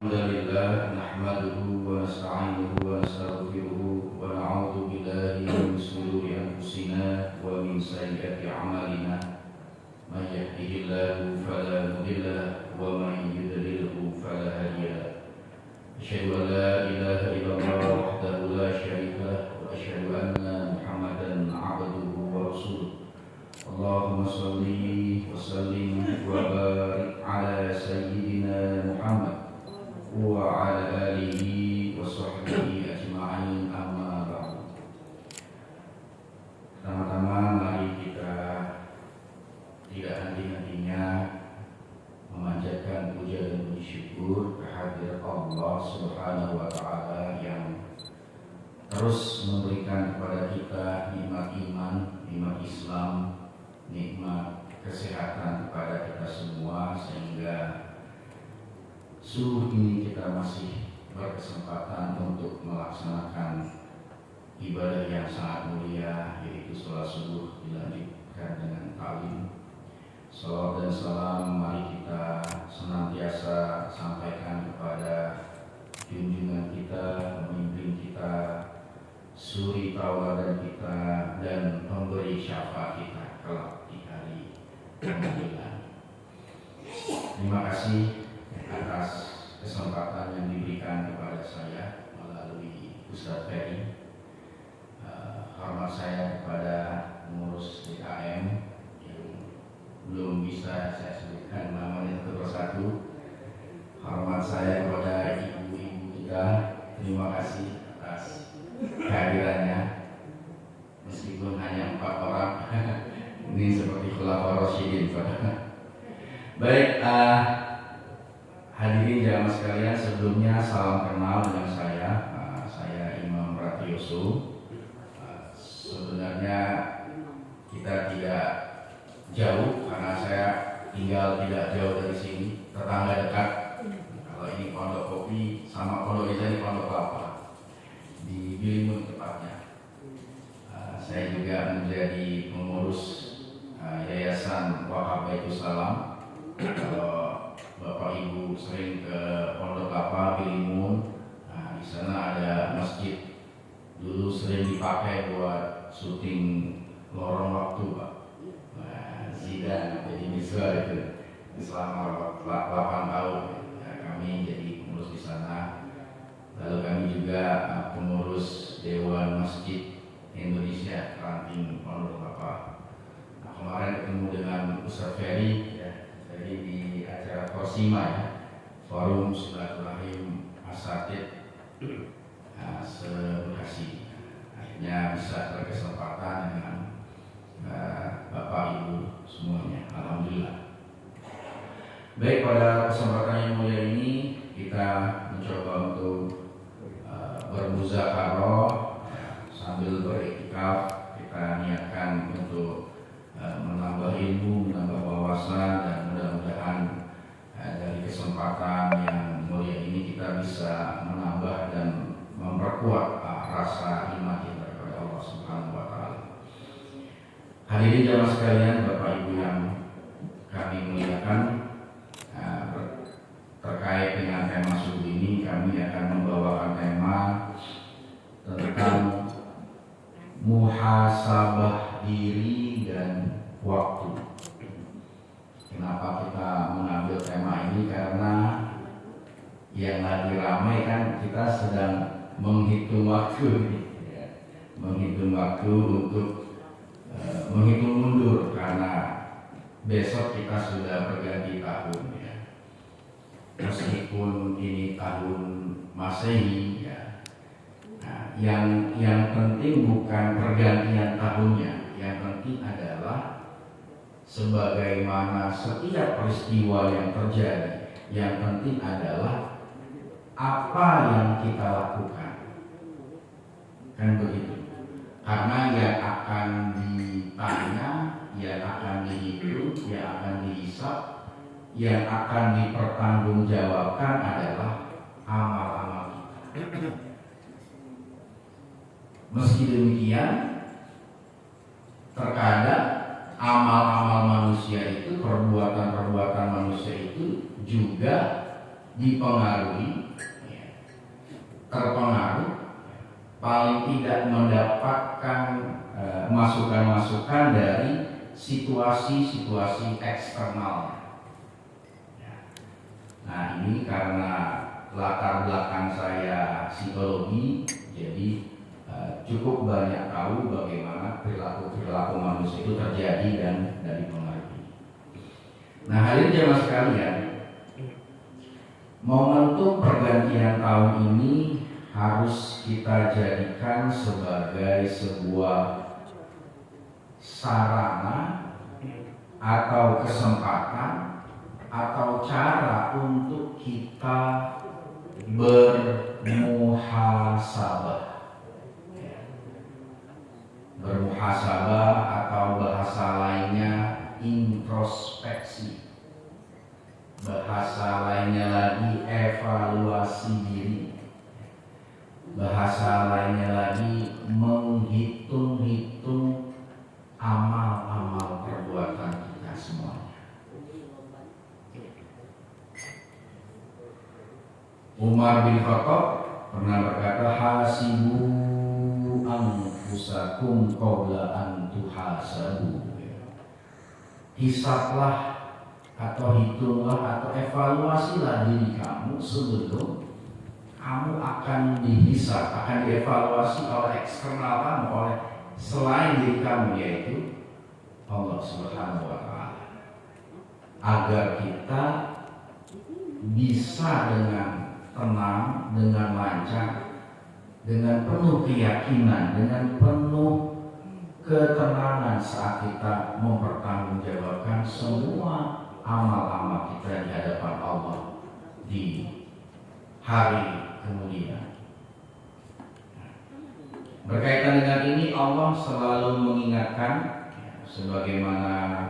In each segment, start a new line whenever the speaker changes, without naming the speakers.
Alhamdulillah nahmaduhu wa nasta'inuhu wa nastaghfiruhu wa na'udzu billahi min shururi anfusina wa min sayyiati a'malina may yahdihillahu fala mudilla lahu wa may yudlilhu fala hadiya lahu asyhadu an la ilaha illallah wahdahu la syarika lahu wa asyhadu anna Muhammadan 'abduhu wa rasuluh Allahumma shalli wa sallim wa barik ala sayyidina Muhammad wa ala alihi wa sahbihi ajma'in amma ba'du. Pertama-tama mari kita tidak henti-hentinya memanjatkan puja dan puji syukur kehadirat Allah Subhanahu wa taala yang terus memberikan kepada kita nikmat iman, nikmat Islam, nikmat kesehatan kepada kita semua, sehingga subuh ini kita masih berkesempatan untuk melaksanakan ibadah yang sangat mulia, yaitu sholat subuh dilanjutkan dengan ta'lim. Salawat dan salam mari kita senantiasa sampaikan kepada junjungan kita, pemimpin kita, suri tauladan kita, dan pemberi syafaat kita kelak di hari pengadilan. Terima kasih atas kesempatan yang diberikan kepada saya melalui Ustaz Ferry. Hormat saya kepada pengurus DKM yang belum bisa saya sebutkan namanya satu persatu. Hormat saya kepada ibu-ibu kita, terima kasih atas kehadirannya meskipun hanya 4 orang. Ini seperti khulafaur rasyidin. Baik, hadirin jamaah sekalian, sebelumnya salam kenal dengan saya. Saya Imam Pratioso. Sebenarnya kita tidak jauh karena saya tinggal tidak jauh dari sini, tetangga dekat. Kalau ini Pondok Kopi sama Pondok Desa, ini Pondok Kelapa di Bilimun tepatnya. Saya juga menjadi pengurus Yayasan Wakaf Baitus Salam. Kalau Bapak Ibu sering ke Pondok Kelapa, Bilimun, di sana ada masjid. Dulu sering dipakai buat syuting lorong waktu, Pak. Zidan jadi misal itu selama 8 tahun kami jadi pengurus di sana. Lalu kami juga pengurus Dewan Masjid Indonesia Ranting Pondok Kelapa. Kemarin ketemu dengan Ustaz Ferry, jadi di acara Korsima, Forum Silaturahim Asatid se-Bekasi. Akhirnya bisa berkesempatan dengan Bapak Ibu semuanya. Alhamdulillah. Baik, pada kesempatan yang mulia ini kita mencoba untuk bermuzakarah sambil beriktikaf. Kita niatkan untuk menambah ilmu, menambah wawasan, dan mudah-mudahan dari kesempatan yang mulia ini kita bisa menambah dan memperkuat rasa iman kita kepada Allah Subhanahu wa taala. Hadirin jamaah sekalian, Bapak Ibu yang kami muliakan, terkait dengan tema subuh ini kami akan membawakan tema tentang muhasabah diri dan waktu. Kenapa kita mengambil tema ini? Karena yang lagi ramai kan kita sedang menghitung waktu, menghitung waktu untuk menghitung mundur karena besok kita sudah berganti tahun, ya. Meskipun ini tahun Masehi, ya. Nah, yang penting bukan pergantian tahunnya, yang penting adalah sebagaimana setiap peristiwa yang terjadi, yang penting adalah apa yang kita lakukan, kan begitu. Karena yang akan ditanya, yang akan dihitung, yang akan dihisab, yang akan dipertanggungjawabkan adalah amal-amal kita. Meski demikian, terkadang amal-amal manusia itu, perbuatan-perbuatan manusia itu juga dipengaruhi, terpengaruh, paling tidak mendapatkan masukan-masukan dari situasi-situasi eksternal. Nah, ini karena latar belakang saya psikologi, jadi cukup banyak tahu bagaimana perilaku manusia itu terjadi dan dipengaruhi. Nah, hadirin jemaah sekalian, momentum pergantian tahun ini harus kita jadikan sebagai sebuah sarana atau kesempatan atau cara untuk kita bermuhasabah. Bermuhasabah atau bahasa lainnya introspeksi. Bahasa lainnya lagi evaluasi diri. Bahasa lainnya lagi menghitung-hitung amal-amal perbuatan kita semuanya. Umar bin Khattab pernah berkata, hasibu anfusakum qabla an tuhasabu. Hisablah atau hitunglah atau evaluasilah diri kamu sebelum kamu akan dihisab, akan dievaluasi oleh eksternal kamu, oleh selain diri kamu, yaitu Allah Subhanahu wa Ta'ala, agar kita bisa dengan tenang, dengan lancar, dengan penuh keyakinan, dengan penuh ketenangan saat kita mempertanggungjawabkan semua amal-amal kita di hadapan Allah di hari kemudian. Berkaitan dengan ini, Allah selalu mengingatkan, sebagaimana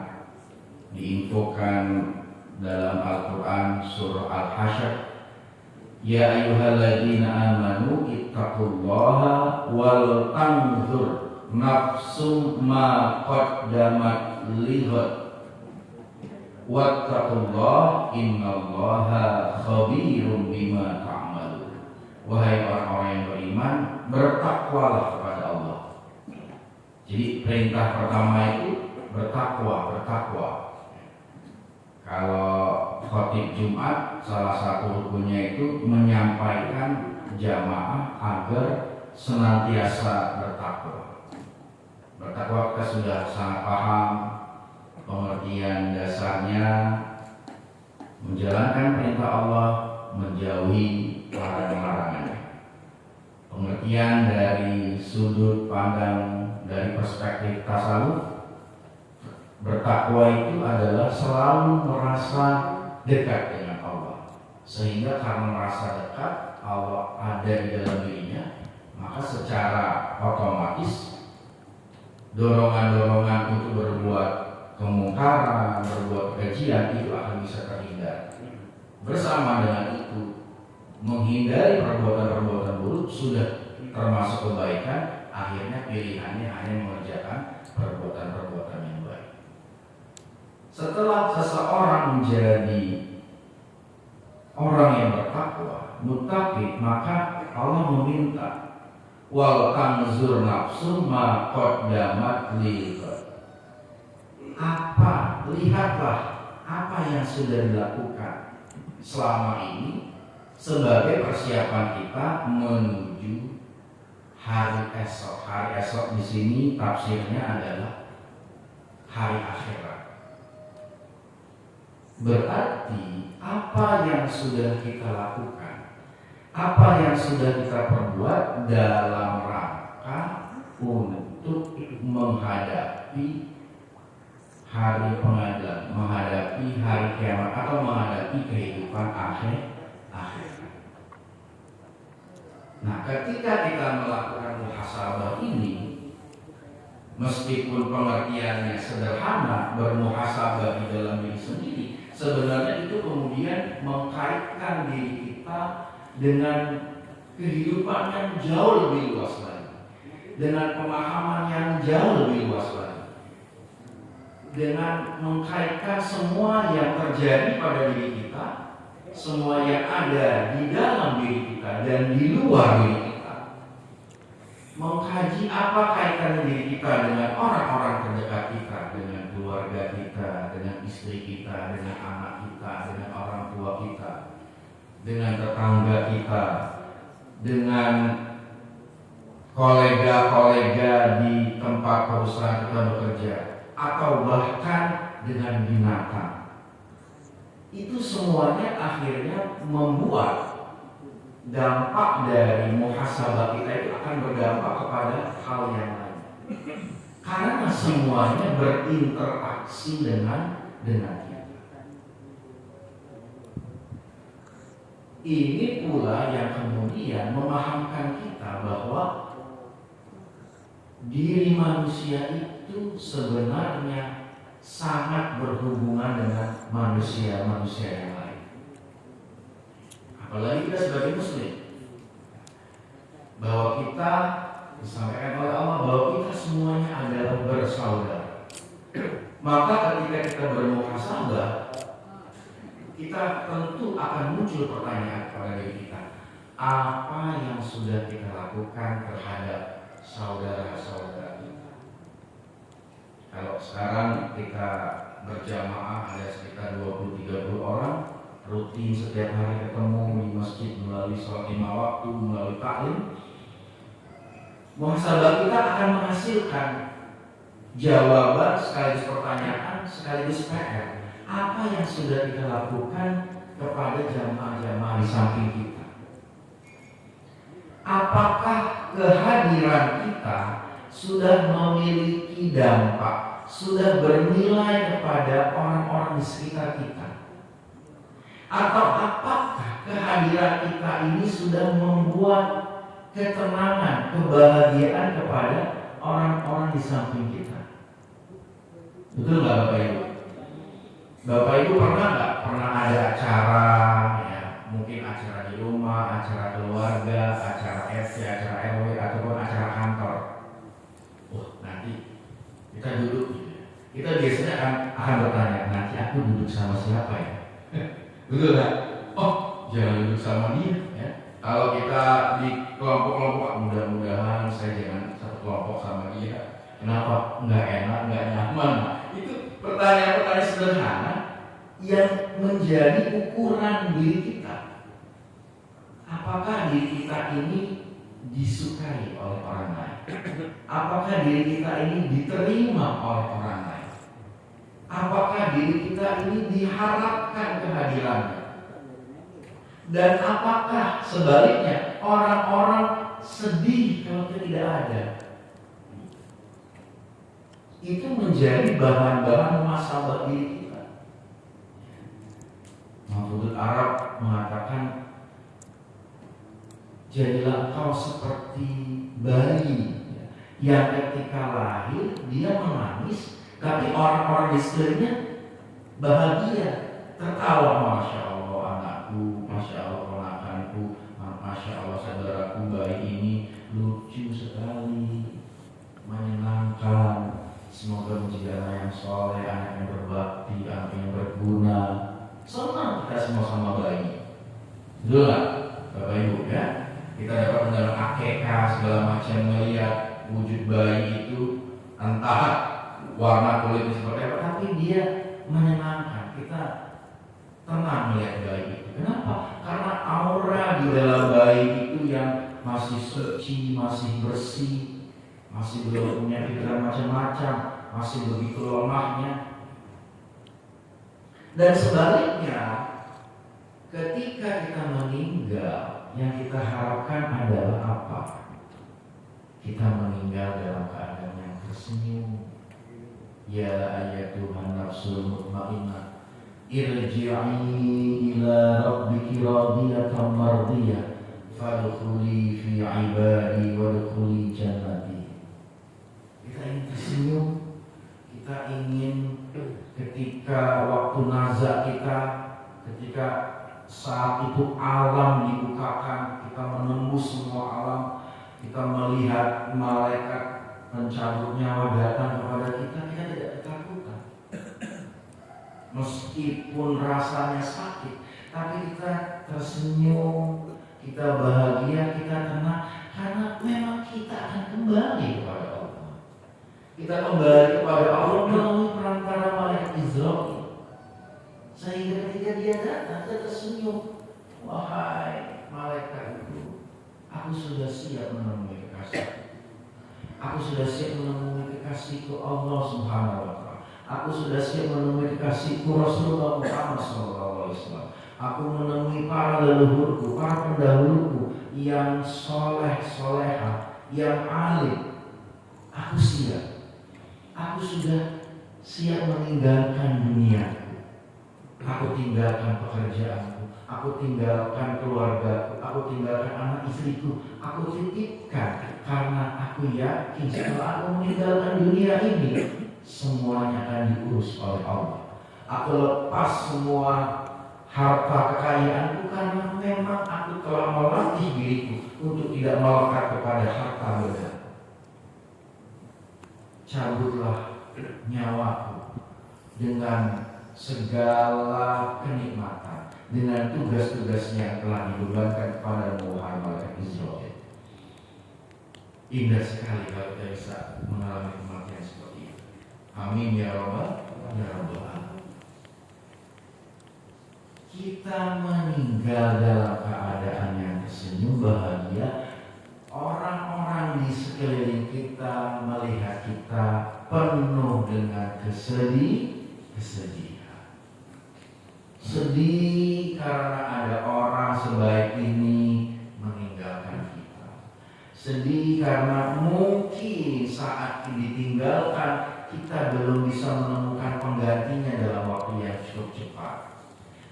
diinfokan dalam Al-Quran surah Al-Hasyr, ya ayyuhalladzina amanu ittaqullaha wal tanzur nafsum ma qaddamat lighad wattaqullaha innallaha khabirum bima ta'malun. Wahai orang-orang yang beriman, bertakwalah kepada Allah. Jadi perintah pertama itu bertakwa. Kalau khotib Jumat, salah satu rukunnya itu menyampaikan jamaah agar senantiasa bertakwa. Bertakwa kita sudah sangat paham pengertian dasarnya, menjalankan perintah Allah, menjauhi larangan-larangannya. Pengertian dari sudut pandang dari perspektif tasawuf, bertakwa itu adalah selalu merasa dekat dengan Allah, sehingga karena merasa dekat Allah ada di dalam dirinya, maka secara otomatis dorongan-dorongan untuk berbuat kemungkaran, berbuat kekejian itu akan bisa terhindar. Bersama dengan itu, menghindari perbuatan-perbuatan buruk sudah termasuk kebaikan. Akhirnya pilihannya hanya mengerjakan perbuatan-perbuatan yang baik. Setelah seseorang menjadi orang yang bertakwa, muttaqi, maka Allah meminta wal tanzur nafsu ma qaddamat lighad. Lihatlah apa yang sudah dilakukan selama ini sebagai persiapan kita menuju hari esok. Hari esok di sini tafsirnya adalah hari akhirat. Berarti apa yang sudah kita lakukan, apa yang sudah kita perbuat dalam rangka untuk menghadapi hari pengadilan, menghadapi hari kiamat, atau menghadapi kehidupan akhirat. Nah, ketika kita melakukan muhasabah ini, meskipun pengertiannya sederhana, bermuhasabah di dalam diri sendiri, sebenarnya itu kemudian mengkaitkan diri kita dengan kehidupan yang jauh lebih luas lagi, dengan pemahaman yang jauh lebih luas lagi, dengan mengkaitkan semua yang terjadi pada diri kita semua yang ada di dalam diri kita dan di luar diri kita. Mengkaji apa kaitan diri kita dengan orang-orang terdekat kita, dengan keluarga kita, dengan istri kita, dengan anak kita, dengan orang tua kita, dengan tetangga kita, dengan kolega-kolega di tempat perusahaan kita bekerja, atau bahkan dengan binatang. Itu semuanya akhirnya membuat dampak dari muhasabah kita itu akan berdampak kepada hal yang lain. Karena semuanya berinteraksi dengan kita. Ini pula yang kemudian memahamkan kita bahwa diri manusia itu sebenarnya sangat berhubungan dengan manusia-manusia yang lain. Apalagi kita sebagai muslim, bahwa kita disampaikan oleh Allah bahwa kita semuanya adalah bersaudara. Maka ketika kita bermuhasabah, kita tentu akan muncul pertanyaan kepada diri kita, apa yang sudah kita lakukan terhadap saudara-saudara kita? Kalau sekarang kita berjamaah ada sekitar 20-30 orang, rutin setiap hari ketemu di masjid melalui sholat 5 waktu, melalui taklim, muhasabah kita akan menghasilkan jawaban sekaligus pertanyaan sekaligus PR. Apa yang sudah kita lakukan kepada jamaah-jamaah di samping kita? Apakah kehadiran kita sudah memiliki dampak, sudah bernilai kepada orang-orang di sekitar kita? Atau apakah kehadiran kita ini sudah membuat ketenangan, kebahagiaan kepada orang-orang di samping kita? Betul nggak Bapak Ibu? Bapak Ibu pernah ada acara, ya, mungkin acara di rumah, acara keluarga, acara RT, acara RW, ataupun acara kantor. Nanti kita duduk, kita biasanya akan bertanya, nanti aku duduk sama siapa ya? Betul nggak? Jangan duduk sama dia. Ya. Kalau kita di kelompok-kelompok, mudah-mudahan saya jangan satu kelompok sama dia. Kenapa? Nggak enak, nggak nyaman. Itu pertanyaan-pertanyaan sederhana yang menjadi ukuran diri kita. Apakah diri kita ini disukai oleh orang lain? Apakah diri kita ini diterima oleh orang lain? Apakah diri kita ini diharapkan kehadirannya? Dan apakah sebaliknya orang-orang sedih kalau kita tidak ada? Itu menjadi bahan-bahan muhasabah diri kita. Mahfudul Arab mengatakan, jadilah engkau seperti bayi yang ketika lahir dia menangis, tapi orang-orang di sekelilingnya bahagia, tertawa, masya Allah anakku, masya Allah ponakanku, masya Allah saudaraku bayi ini lucu sekali, menyenangkan. Semoga menjadi anak yang soleh, anak yang berbakti, anak yang berguna. Senang kita sama-sama bayi. Betul nggak, Bapak Ibu ya? Kita dapat mendalam akekah segala macam, melihat wujud bayi itu, entah warna kulitnya seperti apa, tapi dia menyenangkan. Kita tenang melihat bayi itu. Kenapa? Karena aura di dalam bayi itu yang masih suci, masih bersih, masih belum punya pikiran macam-macam, masih begitu lemahnya. Dan sebaliknya, ketika kita meninggal, yang kita harapkan adalah apa? Kita meninggal dalam keadaan yang tersenyum. Ya ayyatuhan nafsul mutmainnah, irji'i ila rabbiki radiyatan mardiyah, fadkhuli fi ibadi wadkhuli jannati. Kita ingin tersenyum, kita ingin ketika waktu nazak kita, ketika saat itu alam dibukakan, kita menembus semua alam, kita melihat malaikat mencabut nyawa datang kepada kita, kita tidak ketakutan. Meskipun rasanya sakit, tapi kita tersenyum, kita bahagia, kita tenang, karena memang kita akan kembali kepada Allah. Kita kembali kepada Allah melalui perantara malaikat Israil. Sehingga ketika dia datang, kita tersenyum. Wahai malaikatku, aku sudah siap menemui kekasihku. Aku sudah siap menemui kekasihku Allah Subhanahu wa Ta'ala. Aku sudah siap menemui kekasihku Rasulullah Muhammad SAW. Aku menemui para leluhurku, para pendahuluku yang soleh, soleha, yang alim. Aku siap. Aku sudah siap meninggalkan dunia. Aku tinggalkan pekerjaanku. Aku tinggalkan keluargaku. Aku tinggalkan anak istriku. Aku titipkan karena aku yakin setelah aku meninggalkan dunia ini, semuanya akan diurus oleh Allah. Aku lepas semua harta kekayaanku karena memang aku telah melatih diriku untuk tidak melekat kepada harta benda. Cabutlah nyawaku dengan segala kenikmatan, dengan tugas-tugasnya yang telah dibebankan kepada Muhammad Israel. Indah sekali kalau kita bisa mengalami kematian seperti itu. Amin ya Rabbal alamin. Kita meninggal dalam keadaan yang tersenyum bahagia. Orang-orang di sekeliling kita melihat kita penuh dengan kesedihan. Sedih karena ada orang sebaik ini meninggalkan kita. Sedih karena mungkin saat ditinggalkan kita belum bisa menemukan penggantinya dalam waktu yang cukup cepat.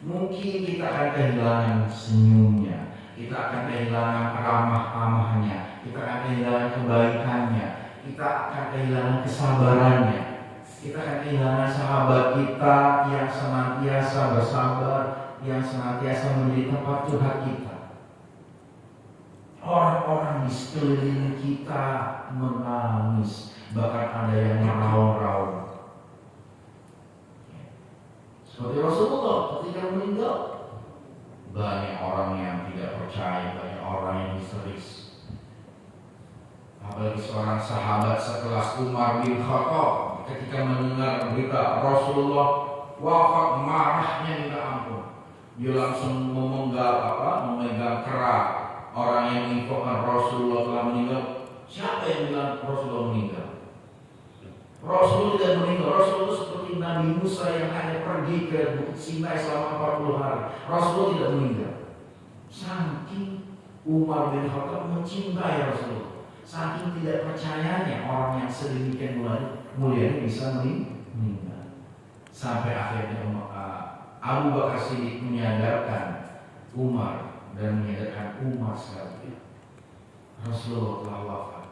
Mungkin kita akan kehilangan senyumnya, kita akan kehilangan ramah-ramahnya, kita akan kehilangan kebaikannya, kita akan kehilangan kesabarannya, kita akan kehilangan sahabat kita yang senantiasa bersabar, yang senantiasa menjadi tempat curhat kita. Orang-orang di sekeliling kita menangis, bahkan ada yang meraung-raung. Seperti Rasulullah ketika meninggal, banyak orang yang tidak percaya, banyak orang yang histeris. Apalagi seorang sahabat sekelas Umar bin Khattab ketika mendengar berita Rasulullah wafat, marahnya minta ampun. Dia langsung memegang kerak orang yang menginfokan Rasulullah telah meninggal. Siapa yang bilang Rasulullah meninggal? Rasulullah tidak meninggal. Rasulullah seperti Nabi Musa yang hanya pergi ke Bukit Sinai selama 40 hari. Rasulullah tidak meninggal. Saking Umar bin Khattab mencintai Rasulullah, saking tidak percayanya orang yang sedemikian mulia bisa meninggal. Sampai akhirnya Abu Bakar Siddiq menyadarkan Umar dan menyadarkan Umar sekali. Rasulullah telah wafat.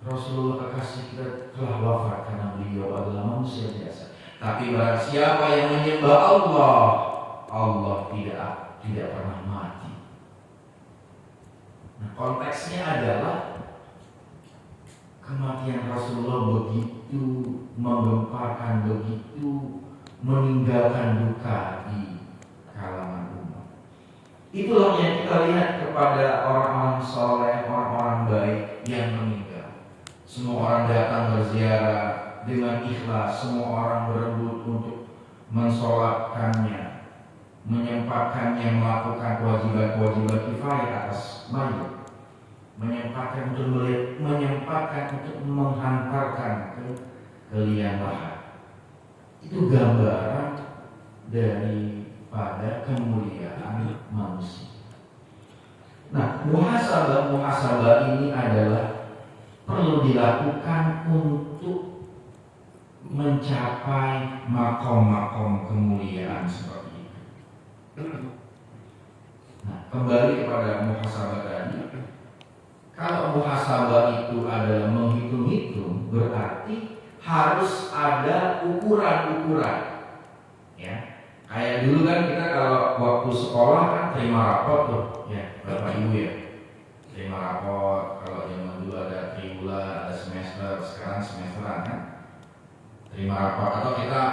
Rasulullah kekasih kita telah wafat karena beliau adalah manusia biasa. Tapi barang siapa yang menyembah Allah, Allah tidak pernah mati. Nah, konteksnya adalah kematian Rasulullah begitu menggemparkan, begitu meninggalkan duka di kalangan umat. Itulah yang kita lihat kepada orang-orang soleh, orang-orang baik yang meninggal. Semua orang datang berziarah dengan ikhlas. Semua orang berebut untuk mensolatkannya, menyempatkannya melakukan kewajiban-kewajiban kifayah atas mayit, menyempatkan untuk melihat, menyempatkan untuk menghantarkan ke liang lahat. Itu gambaran daripada kemuliaan manusia. Nah, muhasabah ini adalah perlu dilakukan untuk mencapai makom-makom kemuliaan seperti itu. Nah, kembali kepada muhasabah tadi. Kalau muhasabah itu adalah menghitung-hitung, berarti harus ada ukuran-ukuran. Ya, kayak dulu kan kita kalau waktu sekolah kan terima rapor tuh, ya Bapak Ibu ya. Terima rapor, kalau zaman dulu ada triwulan, ada semester, sekarang semesteran kan. Terima rapor, atau kita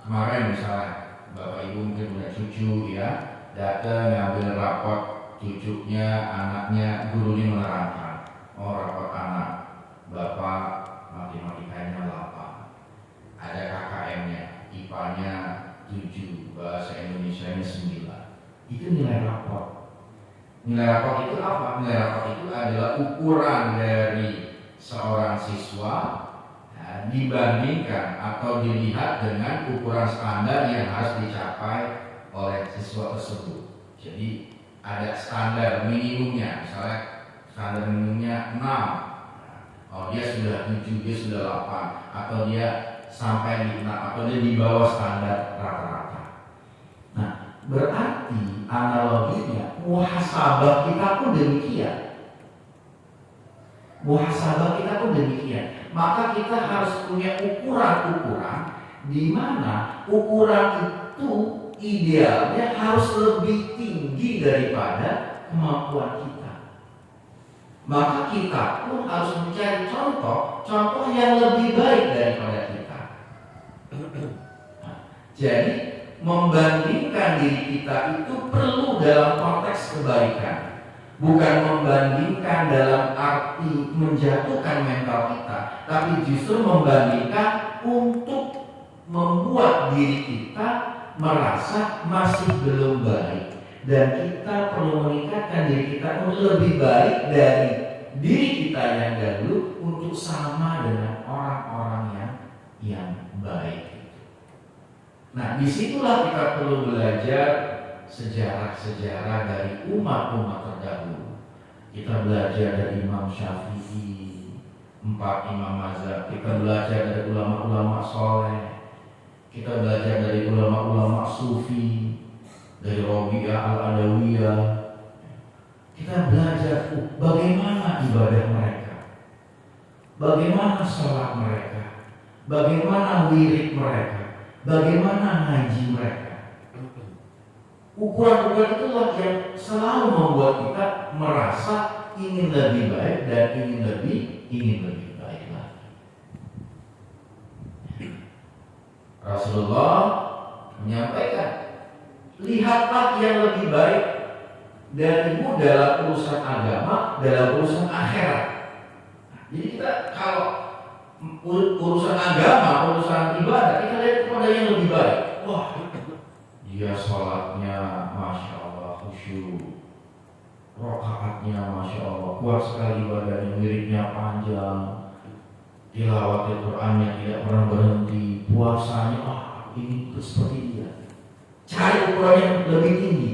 kemarin misalnya Bapak Ibu mungkin punya cucu ya, datang ngambil rapot cucunya, anaknya, gurunya menerangkan, oh rapot anak Bapak matematikanya 8, ada KKM-nya, IPA-nya 7, bahasa Indonesia-nya 9. Itu nilai rapot. Nilai rapot itu apa? Nilai rapot itu adalah ukuran dari seorang siswa dibandingkan atau dilihat dengan ukuran standar yang harus dicapai oleh siswa tersebut. Jadi ada standar minimumnya, misalnya standar minimumnya 6. Oh dia sudah 7, dia sudah 8, atau dia sampai di 6, atau dia di bawah standar rata-rata. Nah, berarti analoginya muhasabah kita pun demikian. Muhasabah kita pun demikian. Maka kita harus punya ukuran-ukuran di mana ukuran itu idealnya harus lebih tinggi daripada kemampuan kita. Maka kita pun harus mencari contoh yang lebih baik daripada kita. Nah, jadi membandingkan diri kita itu perlu dalam konteks kebaikan. Bukan membandingkan dalam arti menjatuhkan mental kita, tapi justru membandingkan untuk membuat diri kita merasa masih belum baik, dan kita perlu meningkatkan diri kita untuk lebih baik dari diri kita yang dahulu untuk sama dengan orang-orang yang baik. Nah, disitulah kita perlu belajar sejarah-sejarah dari umat-umat terdahulu. Kita belajar dari Imam Syafi'i, 4 imam mazhab. Kita belajar dari ulama-ulama soleh. Kita belajar dari ulama-ulama sufi, dari Rabi'ah al-Adawiyah. Kita belajar bagaimana ibadah mereka, bagaimana sholat mereka, bagaimana wirid mereka, bagaimana ngaji mereka. Ukuran-ukuran itulah yang selalu membuat kita merasa ingin lebih baik dan ingin lebih baik lagi. Rasulullah menyampaikan, lihatlah yang lebih baik darimu dalam urusan agama, dalam urusan akhirat. Jadi kita kalau urusan agama, urusan ibadah, kita lihat kepada yang lebih baik. Wah, dia sholatnya Masya Allah khusyuk, rakaatnya Masya Allah kuat sekali ibadahnya, wiridnya panjang, tilawat Al-Qur'annya tidak pernah berhenti, puasanya ini seperti dia. Cari ukuran yang lebih tinggi.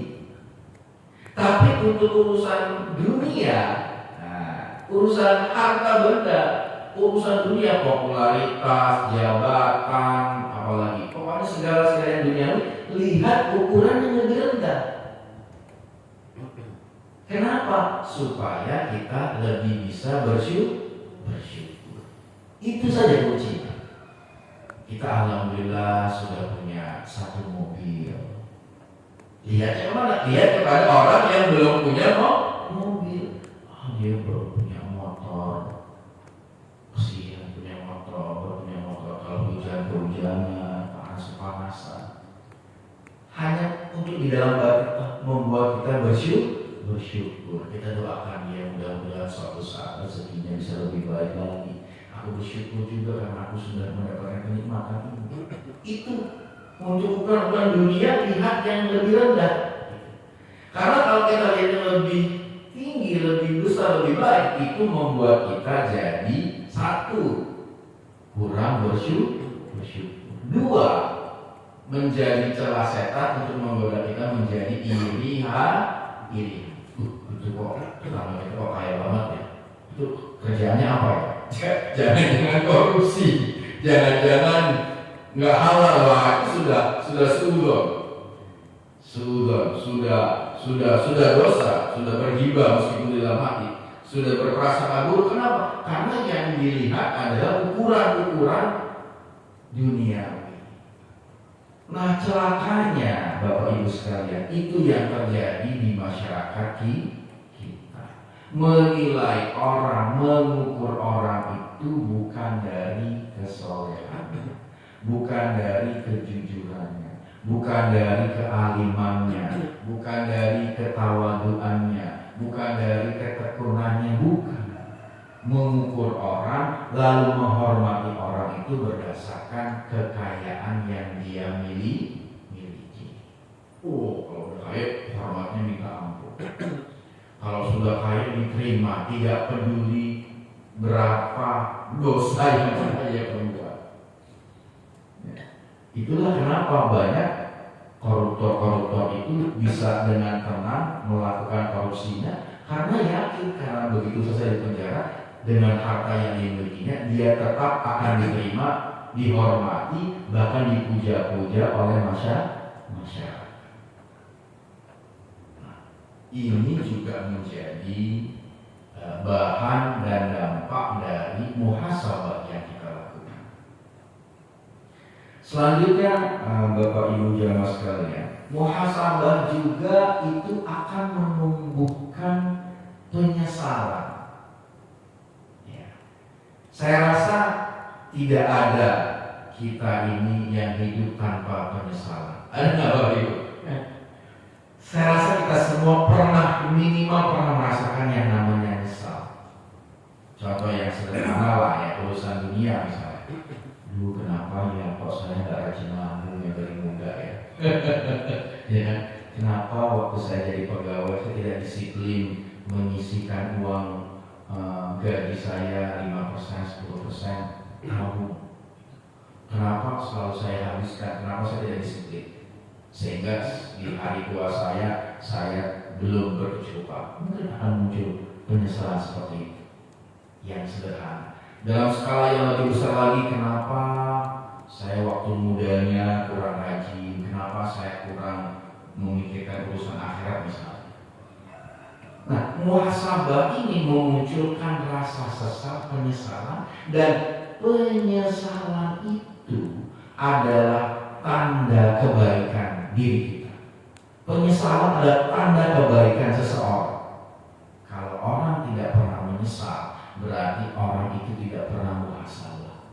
Tapi untuk urusan dunia, urusan harta benda, urusan dunia, popularitas, jabatan, apalagi pokoknya segala yang duniawi, lihat ukuran yang lebih rendah. Kenapa? Supaya kita lebih bisa bersyukur. Itu saja kuncinya. Kita alhamdulillah sudah punya 1 mobil. Lihat kemana? Lihat kepada orang yang belum punya mobil. Dia belum punya motor. Kesian punya motor, kalau hujan-hujanan, panas-panasan. Hanya untuk di dalam batin membuat kita bersyukur. Kita doakan dia mudah-mudahan suatu saat rezekinya bisa lebih baik lagi. Aku bersyukur juga karena aku sudah mendapatkan kenikmatan ini. Itu untuk ukuran dunia, lihat yang lebih rendah. Karena kalau kita lihat yang lebih tinggi, lebih besar, lebih baik, itu membuat kita jadi 1, kurang bersyukur. 2, menjadi celah setan untuk menggoda kita menjadi iri. Itu kok kaya banget ya. Itu kerjanya apa ya? Jangan korupsi, jangan nggak halal, wah itu sudah dosa, sudah bergibah meskipun di dalam hati, sudah berprasangka buruk. Kenapa? Karena yang dilihat adalah ukuran dunia. Nah, celakanya Bapak Ibu sekalian, itu yang terjadi di masyarakat kita. Menilai orang, mengukur orang itu bukan dari kesolehan, bukan dari kejujurannya, bukan dari kealimannya, bukan dari ketawaduannya, bukan dari ketekunannya, bukan. Mengukur orang lalu menghormati orang itu berdasarkan kekayaan yang dia miliki. Oh, kalau udah kaya hormatnya minta ampun. Kalau sudah kaya diterima, tidak peduli berapa dosa yang dia perbuat. Itulah kenapa banyak koruptor-koruptor itu bisa dengan tenang melakukan korupsinya, karena yakin karena begitu selesai di penjara dengan harta yang dimilikinya, dia tetap akan diterima, dihormati, bahkan dipuja-puja oleh masyarakat. Ini juga menjadi bahan dan dampak dari muhasabah yang kita lakukan. Selanjutnya, Bapak Ibu jamaah sekalian, muhasabah juga itu akan menumbuhkan penyesalan. Ya. Saya rasa tidak ada kita ini yang hidup tanpa penyesalan. Ada nggak Bapak Ibu? Saya rasa kita semua minimal pernah merasakan yang namanya nyesal. Contoh yang sederhana lah ya, urusan dunia misalnya. Dulu kenapa ya kok saya nggak rajin lambung ya dari muda ya? Ya kan? Kenapa waktu saya jadi pegawai saya tidak disiplin menyisikan uang gaji saya 5%, 10% tabung? Kenapa selalu saya habiskan? Kenapa saya tidak disiplin? Sehingga di hari tua saya belum berkecukupan. Mungkin akan muncul penyesalan seperti itu yang sederhana. Dalam skala yang lebih besar lagi, kenapa saya waktu mudanya kurang rajin, kenapa saya kurang memikirkan urusan akhirat misalnya. Nah, muhasabah ini memunculkan rasa sesal, penyesalan, dan penyesalan itu adalah tanda kebaikan diri kita. Penyesalan adalah tanda kebaikan seseorang. Kalau orang tidak pernah menyesal, berarti orang itu tidak pernah muhasabah.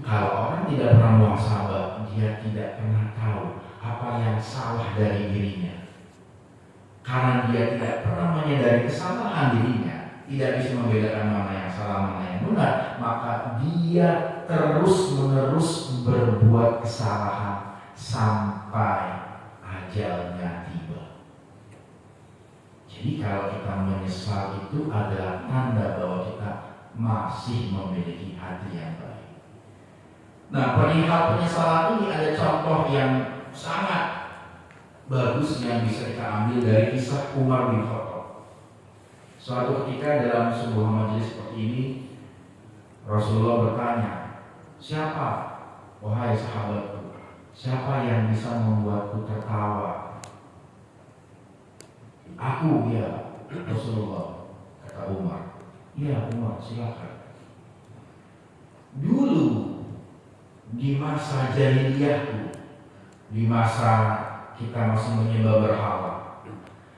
Kalau orang tidak pernah muhasabah, dia tidak pernah tahu apa yang salah dari dirinya. Karena dia tidak pernah menyadari kesalahan dirinya, tidak bisa membedakan mana yang salah, mana yang benar, maka dia terus-menerus berbuat kesalahan sampai ajalnya tiba. Jadi kalau kita menyesal itu adalah tanda bahwa kita masih memiliki hati yang baik. Nah, perihal penyesalan ini ada contoh yang sangat bagus yang bisa kita ambil dari kisah Umar bin Khattab. Suatu ketika dalam sebuah majelis seperti ini, Rasulullah bertanya, siapa, wahai sahabatku, siapa yang bisa membuatku tertawa? Aku, ya Rasulullah, kata Umar. Iya Umar, silakan. Dulu di masa jahiliyahku, di masa kita masih menyembah berhala,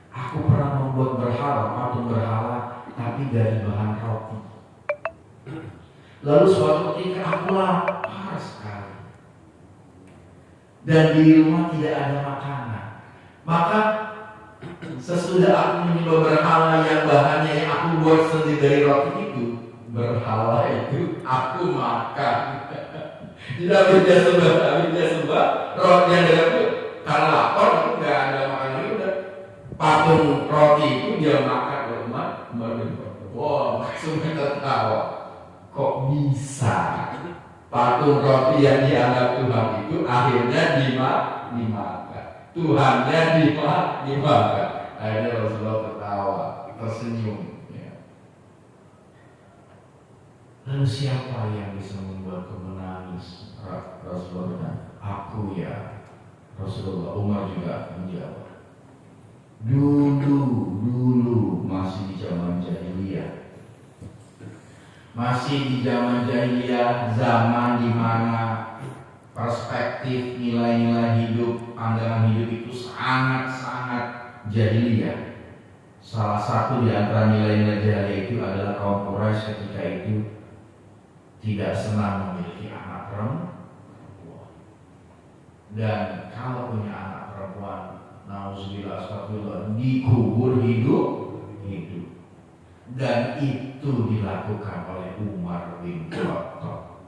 aku pernah membuat berhala, patung berhala, tapi dari bahan roti. Lalu suatu ketika aku lapar sekali, dan di rumah tidak ada makanan. Maka sesudah aku menyembah berhala yang bahannya yang aku buat sendiri dari roti itu, berhala itu aku makan. Tidak bisa sembah roti yang dalam itu, karena lapar itu nggak ada makanan, udah patung roti itu dia makan. Umat wow, semua tertawa. Kok bisa patung roti yang dianggap Tuhan itu akhirnya dimakan, Tuhannya dimakan. Akhirnya Rasulullah tertawa, tersenyum ya. Lalu siapa yang bisa membuatku menangis? Rasulullah, aku ya Rasulullah. Umar juga menjawab, dulu masih di zaman jahiliyah. Masih di zaman jahiliyah, zaman di mana perspektif nilai-nilai hidup, pandangan hidup itu sangat-sangat jahiliyah. Salah satu di antara nilai-nilai jahiliyah itu adalah kaum Quraisy ketika itu tidak senang memiliki anak perempuan. Dan kalau punya anak perempuan, nauzubillah astagfirullah, dikubur hidup. Dan itu dilakukan oleh Umar bin Khattab.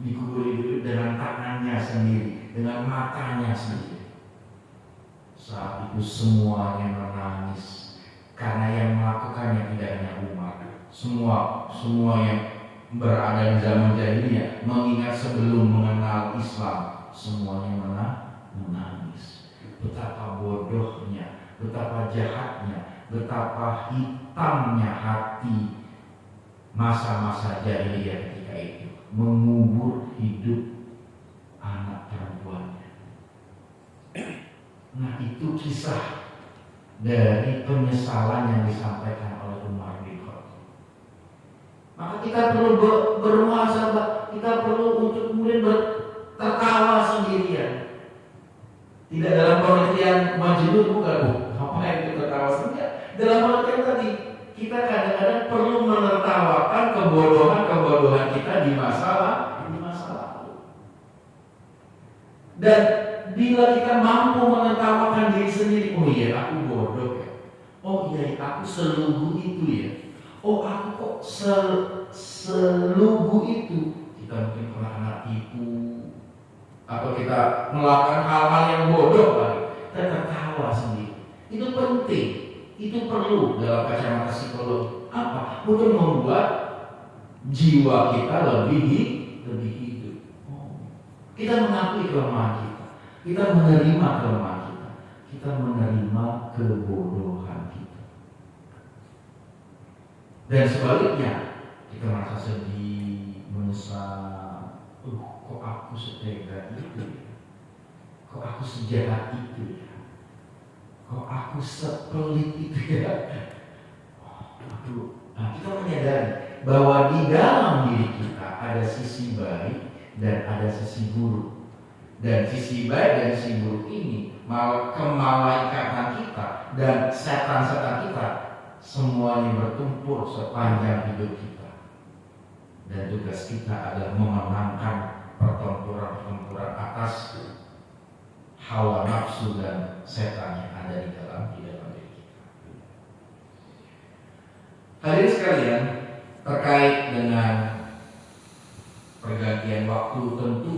Dikubur hidup dengan tangannya sendiri, dengan matanya sendiri. Saat itu semuanya menangis karena yang melakukannya tidak hanya Umar. Semua yang berada di zaman jahiliyah, mengingat sebelum mengenal Islam, semuanya menangis. Betapa bodohnya, betapa jahatnya, betapa hitamnya hati masa-masa jahiliyah ketika itu, mengubur hidup anak perempuannya. Nah, itu kisah dari penyesalan yang disampaikan oleh Umar bin Khattab. Maka kita perlu bermuhasabah, kita perlu untuk kemudian tertawa sendirian. Tidak dalam pengertian majnun, bukan. Apa yang kita tertawa sendirian? Dalam pengertian tadi, kita kadang-kadang perlu menertawakan kebodohan kita di masa lalu. Dan bila kita mampu menertawakan diri sendiri, oh iya aku bodoh ya, oh iya aku selugu itu ya, oh aku kok selugu itu. Kita mungkin pernah tipu, atau kita melakukan hal-hal yang bodoh lagi, kita tertawa sendiri. Itu penting, itu perlu dalam kacamata psikologi. Apa? Untuk membuat jiwa kita lebih hidup. Kita mengakui kelemahan kita menerima kelemahan kita menerima kebodohan kita. Dan sebaliknya, kita merasa sedih, menyesal. Kok aku setega itu ya? Kok aku sejahat itu ya? Kok aku sepelit itu ya? Nah, kita menyadari bahwa di dalam diri kita ada sisi baik dan ada sisi buruk. Dan sisi baik dan sisi buruk ini, kemalaikatan kita dan setan-setan kita, semuanya bertumpur sepanjang hidup kita. Dan tugas kita adalah memenangkan pertempuran atas hawa nafsu dan setan yang ada di dalam diri kita. Hadirin sekalian, terkait dengan pergantian waktu, tentu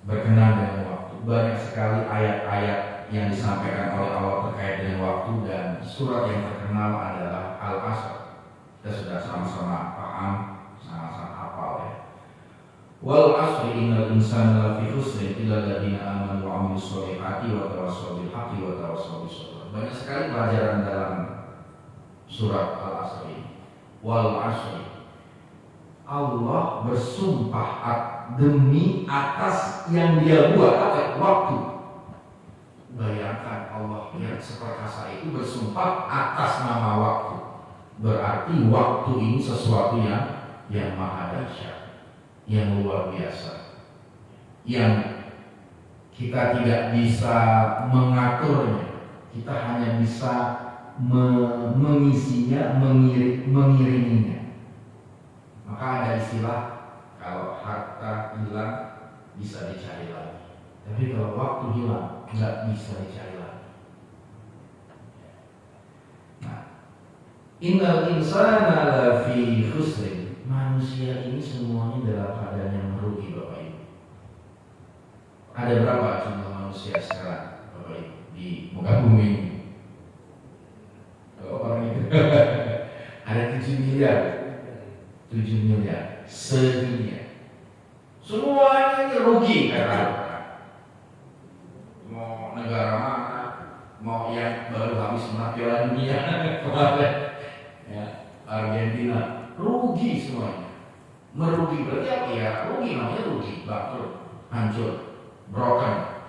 berkenaan dengan waktu, banyak sekali ayat-ayat yang disampaikan oleh Allah terkait dengan waktu, dan surat yang terkenal adalah Al-Asr. Kita sudah sama-sama paham, sama-sama hafal ya. Wal asri innal insana lafi khusrin illa alladziina aamanu wa 'amilus shalihati wa tawassaw bil haqqi wa tawassaw bis sabr. Banyak sekali pelajaran dalam surat Al-Asr ini. Wal asri, Allah bersumpah demi atas yang dia buat, waktu. Bayangkan Allah yang seperkasa itu bersumpah atas nama waktu. Berarti waktu ini sesuatu yang maha dahsyat, yang luar biasa, yang kita tidak bisa mengaturnya. Kita hanya bisa mengisinya, mengiriminya. Maka ada istilah, kalau harta hilang bisa dicari lagi, tapi kalau waktu hilang nggak bisa dicari lagi. Nah, innal insana lafi khusrin, manusia ini semuanya dalam keadaan yang merugi, Bapak Ibu. Ada berapa jumlah manusia sekarang, Bapak Ibu, di muka bumi ini? Orang itu ada 7 miliar sedunia. Semuanya ini rugi karena mau negara mana, mau yang baru habis menang Piala Dunia kemarin ya, Argentina, rugi semuanya. Merugi berarti apa ya? Rugi namanya rugi, bangkrut, hancur, broken.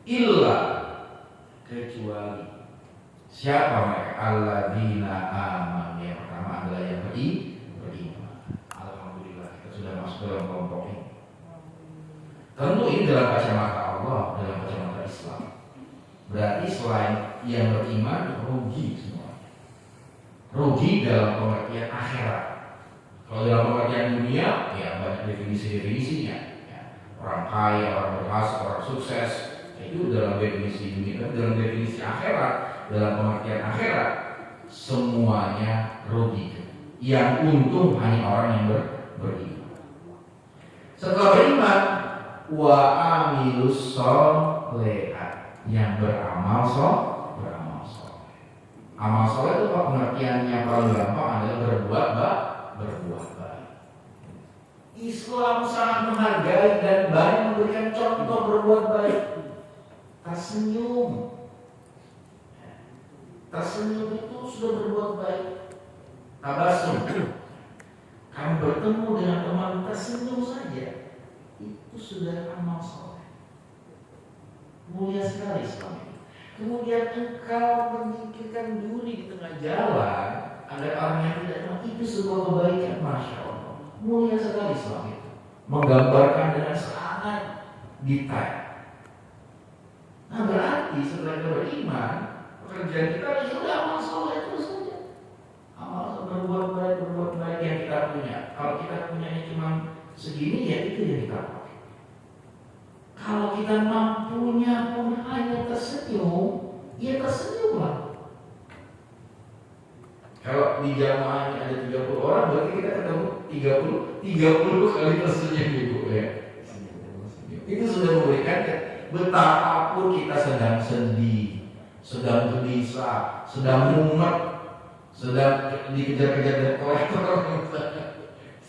Illa, kecuali siapa mereka? Alladzina amanu. Yang pertama adalah yang beriman. Alhamdulillah, kita sudah masuk dalam kelompok ini. Tentu ini dalam kacamata Allah, dalam kacamata Islam. Berarti selain yang beriman, rugi semuanya. Rugi dalam pengertian akhirat. Kalau dalam pengertian dunia, ya banyak definisinya. Ya. orang kaya, orang berhasil, orang sukses. Itu dalam definisi dunia, dalam definisi akhirat, dalam pengertian akhirat, semuanya rugi. Yang untung hanya orang yang beriman. Setelah beriman, wa amilus sholihat, yang beramal soleh. Amal soleh itu pengertiannya paling gampang adalah berbuat baik. Islam sangat menghargai dan banyak memberikan contoh berbuat baik. Tersenyum itu sudah berbuat baik. Tabasum, kamu bertemu dengan teman tersenyum saja, itu sudah amal soleh. Mulia sekali Islam ini. Kemudian engkau menyingkirkan duri di tengah jalan agar orang yang tidak tahu, itu sebuah kebaikan, masya Allah. Mulia sekali Islam itu, menggambarkan dengan sangat detail. Nah berarti setelah kita beriman, pekerjaan kita sudah amal soleh itu saja. Amal berbuat baik yang kita punya. Kalau kita punyanya cuma segini, ya itu yang kita pakai. Kalau kita mampunya pun hanya tersenyum, ya tersenyumlah. Kalau di jamaah ini ada 30 orang, berarti kita ketemu 30 kali tersenyum ibu ya. Itu sudah memberikan betapapun kita sedang sedih, sedang gelisah, sedang mumet, sedang dikejar-kejar dari kolektor,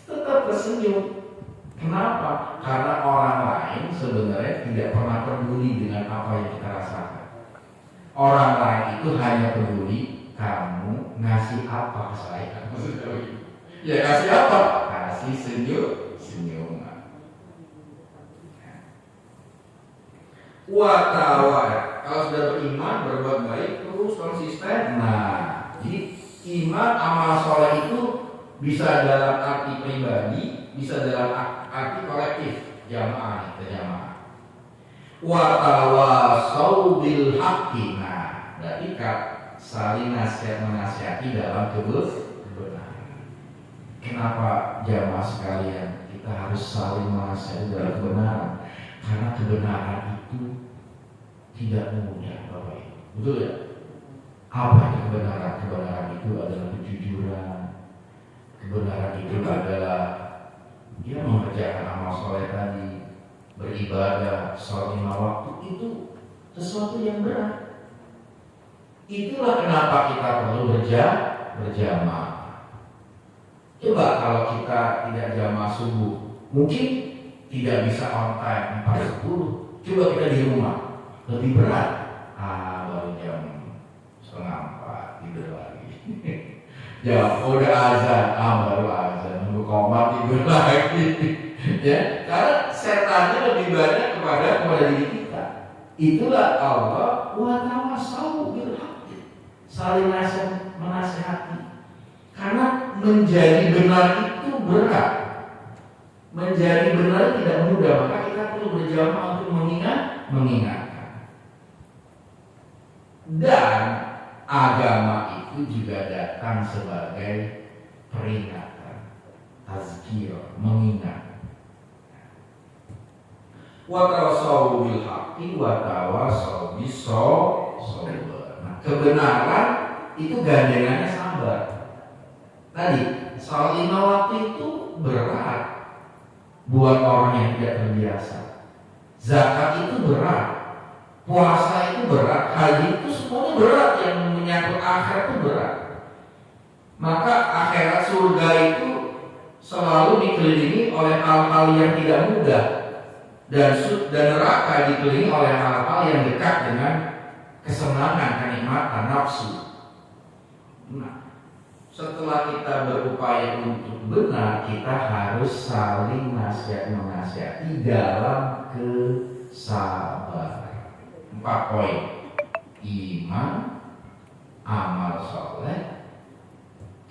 tetap tersenyum. Kenapa? Karena orang lain sebenarnya tidak pernah peduli dengan apa yang kita rasakan. Orang lain itu hanya peduli kamu ngasih apa ke saya. Ya kasih apa? Kasih senyuman. Watawa, kalau sudah beriman, berbuat baik, terus konsisten. Nah, jadi iman amal soleh itu bisa dalam arti pribadi, bisa dalam arti kolektif, jamaah. Watawasau bil haqqi. Nah, berarti saling menasihati dalam kebenaran. Kenapa jamaah sekalian kita harus saling menasihati dalam kebenaran? Karena kebenaran itu tidak mudah, Bapak Ibu. Betul ya? Apa itu kebenaran? Kebenaran itu adalah kejujuran. Kebenaran itu adalah dia mengerjakan amal soleh tadi, beribadah, sholat 5 waktu, itu sesuatu yang berat. Itulah kenapa kita perlu berjamaah. Coba kalau kita tidak jamaah subuh, mungkin tidak bisa on time 4:10. Coba kita di rumah, lebih berat. Baru jam 3:30 tidur lagi. Ya udah azan, baru azan, nunggu komat tidur lagi. Ya, karena setannya lebih banyak kepada diri kita. Itulah Allah wa tawasau bil haqqi, saling menasihati. Karena menjadi benar itu berat. Menjadi benar tidak mudah, maka kita perlu berjamaah untuk mengingatkan. Dan agama itu juga datang sebagai peringatan, tazkir, mengingat. Wa tawasau bil haqqi wa tawasau bis sabr. Nah, kebenaran itu gandengannya sabar. Tadi, salat 5 waktu itu berat buat orang yang tidak terbiasa. Zakat itu berat, puasa itu berat, haji itu semuanya berat, yang menyangkut akhirat itu berat. Maka akhirat surga itu selalu dikelilingi oleh hal-hal yang tidak mudah, dan neraka dikelilingi oleh hal-hal yang dekat dengan kesenangan, kenikmatan, nafsu. Nah, setelah kita berupaya untuk benar, kita harus saling menasihati dalam kesabaran. 4 poin: iman, amal soleh,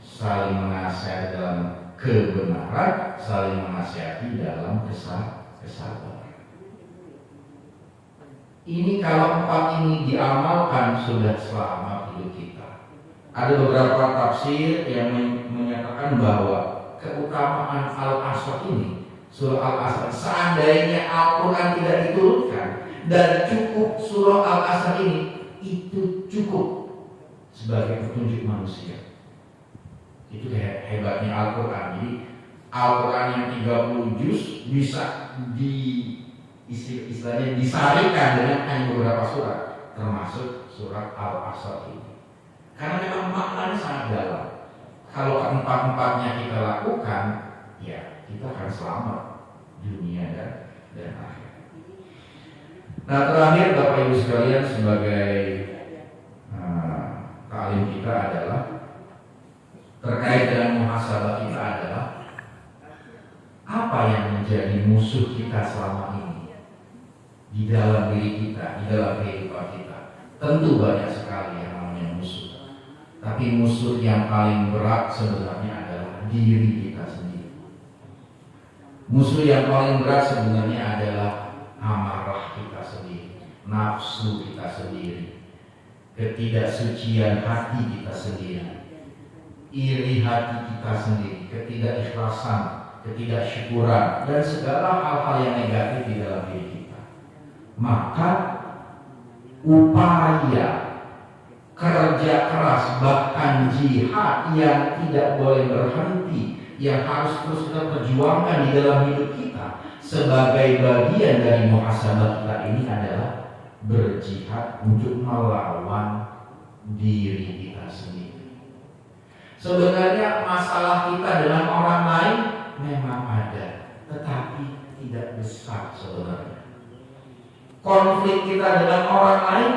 saling menasihati dalam kebenaran, saling menasihati dalam kesabaran. Ini kalau 4 ini diamalkan, sudah selamat hidup kita. Ada beberapa tafsir yang menyatakan bahwa keutamaan al-aswad ini Surah Al-Asr. Seandainya Al-Quran tidak diturunkan dan cukup surah Al-Asr ini, itu cukup sebagai petunjuk manusia. Itu hebatnya Al-Quran. Jadi Al-Quran yang 30 juz bisa istilahnya disarikan dengan hanya beberapa surat, termasuk surat Al-Asr ini. Karena memang maknanya sangat dalam. Kalau keempat-empatnya kita lakukan, ya kita akan selamat dunia dan akhirat. Nah, terakhir Bapak Ibu sekalian, sebagai ta'lim kita adalah terkait dengan muhasabah kita adalah apa yang menjadi musuh kita selama ini di dalam diri kita, di dalam kehidupan kita. Tentu banyak sekali yang namanya musuh. Tapi musuh yang paling berat sebenarnya adalah diri kita sendiri. Musuh yang paling berat sebenarnya adalah amarah kita sendiri, nafsu kita sendiri, ketidaksucian hati kita sendiri, iri hati kita sendiri, ketidakikhlasan, ketidaksyukuran, dan segala hal-hal yang negatif di dalam diri kita. Maka upaya kerja keras, bahkan jihad yang tidak boleh berhenti, yang harus terus kita perjuangkan di dalam hidup kita sebagai bagian dari muhasabah kita ini adalah berjihad untuk melawan diri kita sendiri. Sebenarnya masalah kita dengan orang lain memang ada, tetapi tidak besar sebenarnya. Konflik kita dengan orang lain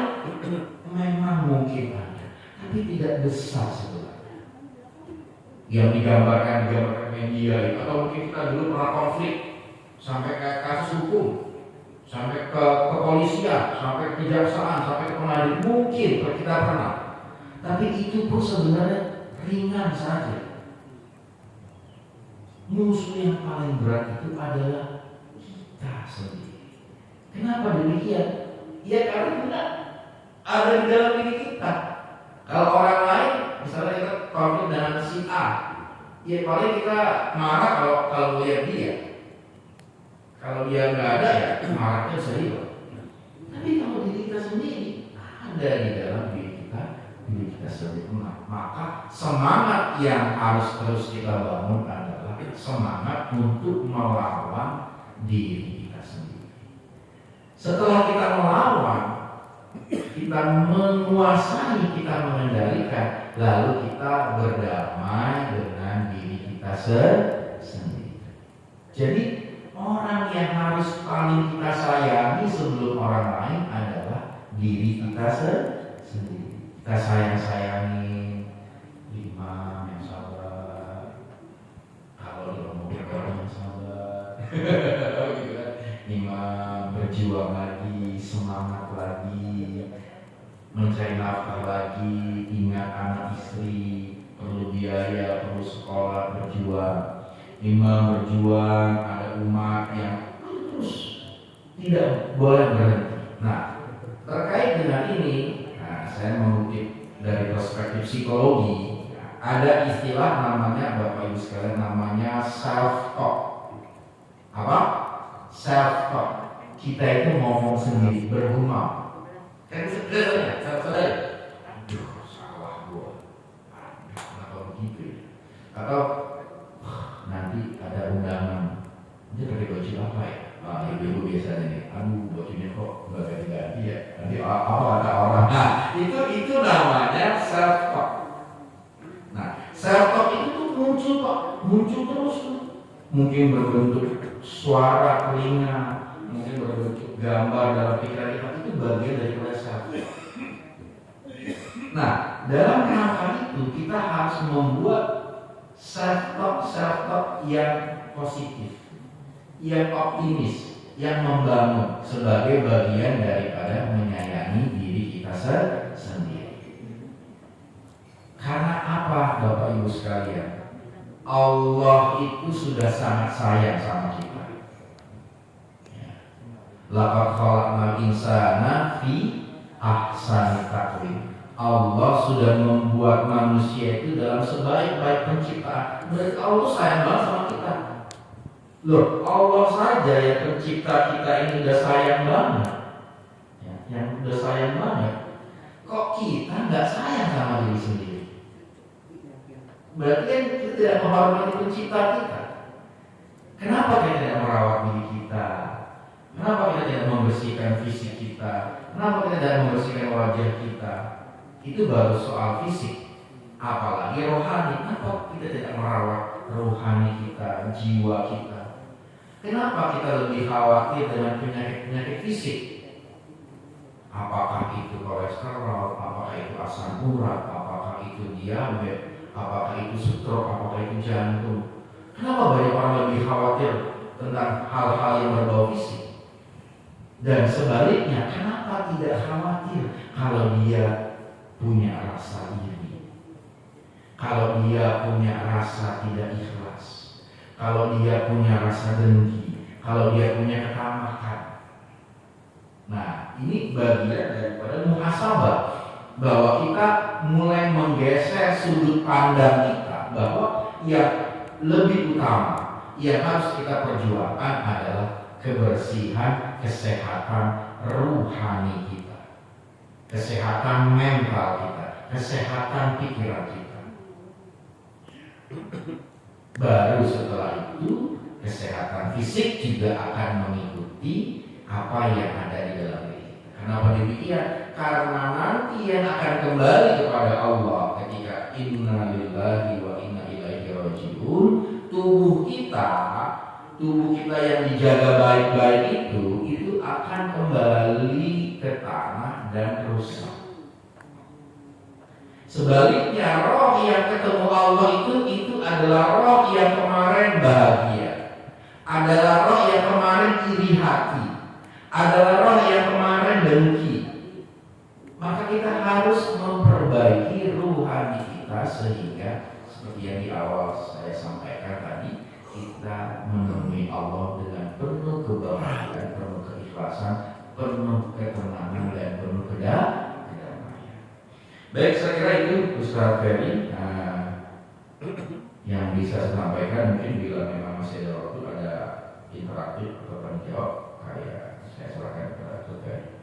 memang mungkin ada, tapi tidak besar sebenarnya. Yang digambarkan media, atau mungkin kita dulu pernah konflik sampai ke kasus hukum, sampai ke kepolisian, sampai ke kejaksaan, sampai ke pengadilan, mungkin kita pernah. Tapi itu pun sebenarnya ringan saja. Musuh yang paling berat itu adalah kita sendiri. Kenapa demikian? Ya karena kita ada di dalam diri kita. Kalau orang lain, misalnya kita konflik dengan si A, ya paling kita marah kalau lihat dia. Kalau dia nggak ada, ya marahnya serius. Tapi kalau diri kita sendiri ada di dalam diri kita sendiri. Maka semangat yang harus terus kita bangun adalah semangat untuk melawan diri kita sendiri. Setelah kita melawan, kita menguasai, kita mengendalikan, lalu kita berdamai dengan diri kita sendiri. Jadi orang yang harus paling kita sayangi sebelum orang lain adalah diri kita sendiri. Kita sayangi imam yang sabar, kalau diomongin orang yang sabar, imam berjuang lagi, semangat lagi, mencari nafkah lagi, ingat anak istri, perlu biaya, perlu sekolah, berjuang. Imam berjuang, ada umat yang terus tidak boleh berhenti. Nah, terkait dengan ini, saya mengutip dari perspektif psikologi, ada istilah namanya, Bapak Ibu sekalian, namanya self talk. Apa? Self talk. Kita itu ngomong sendiri, bergumam. Kan sebenarnya, aduh, salah gua. Kenapa begitu ya? Atau nanti ada undangan, dia pakai baju apa ya? Ibu-ibu biasanya nih, aduh bajunya kok nggak ganti-ganti ya? Nanti apa kata orang? Nah, itu namanya self talk. Nah, self talk itu tuh muncul terus tuh. Mungkin berbentuk suara telinga, mungkin berbentuk gambar dalam pikiran kita, itu bagian dari self talk. Nah, dalam rangka itu kita harus membuat self talk yang positif, yang optimis, yang membangun sebagai bagian daripada menyayangi diri kita sendiri. Karena apa, Bapak Ibu sekalian? Allah itu sudah sangat sayang sama kita. Laqad khalaqnal insana fi ahsani taqwim. Allah sudah membuat manusia itu dalam sebaik-baik penciptaan. Berarti Allah sayang banget sama kita. Loh, Allah saja yang pencipta kita ini udah sayang banget, ya, yang udah sayang banget. Kok kita nggak sayang sama diri sendiri? Berarti kan kita tidak menghormati pencipta kita. Kenapa kita tidak merawat diri kita? Kenapa kita tidak membersihkan fisik kita? Kenapa kita tidak membersihkan wajah kita? Itu baru soal fisik. Apalagi rohani. Kenapa kita tidak merawat rohani kita, jiwa kita? Kenapa kita lebih khawatir dengan penyakit-penyakit fisik? Apakah itu kolesterol, apakah itu asam urat, apakah itu diabetes, apakah itu stroke, apakah itu jantung? Kenapa banyak orang lebih khawatir tentang hal-hal yang berbau fisik? Dan sebaliknya, kenapa tidak khawatir kalau dia punya rasa iri, kalau dia punya rasa tidak ikhlas, kalau dia punya rasa dengki, kalau dia punya ketamakan? Nah, ini bagian daripada muhasabah, bahwa kita mulai menggeser sudut pandang kita, bahwa yang lebih utama yang harus kita perjuangkan adalah kebersihan, kesehatan rohani kita, kesehatan mental kita, kesehatan pikiran kita. Baru setelah itu kesehatan fisik juga akan mengikuti apa yang ada di dalam diri kita. Kenapa demikian? Karena nanti yang akan kembali kepada Allah ketika inna lillahi wa inna ilaihi rajiun, tubuh kita yang dijaga baik-baik itu akan kembali ke tanah dan rusak. Sebaliknya, roh yang ketemu Allah itu adalah roh yang kemarin bahagia, adalah roh yang kemarin iri hati, adalah roh yang kemarin dengki. Maka kita harus memperbaiki rohani kita sehingga seperti yang di awal saya sampaikan tadi, kita menemui Allah dengan penuh kebahagiaan, penuh keikhlasan, penuh ketenangan dan penuh kedamaian. Baik, saya kira itu Ustaz Ferry yang bisa saya sampaikan. Mungkin bila memang masih ada waktu, ada interaktif atau tanya jawab, saya serahkan kepada Ustaz Ferry.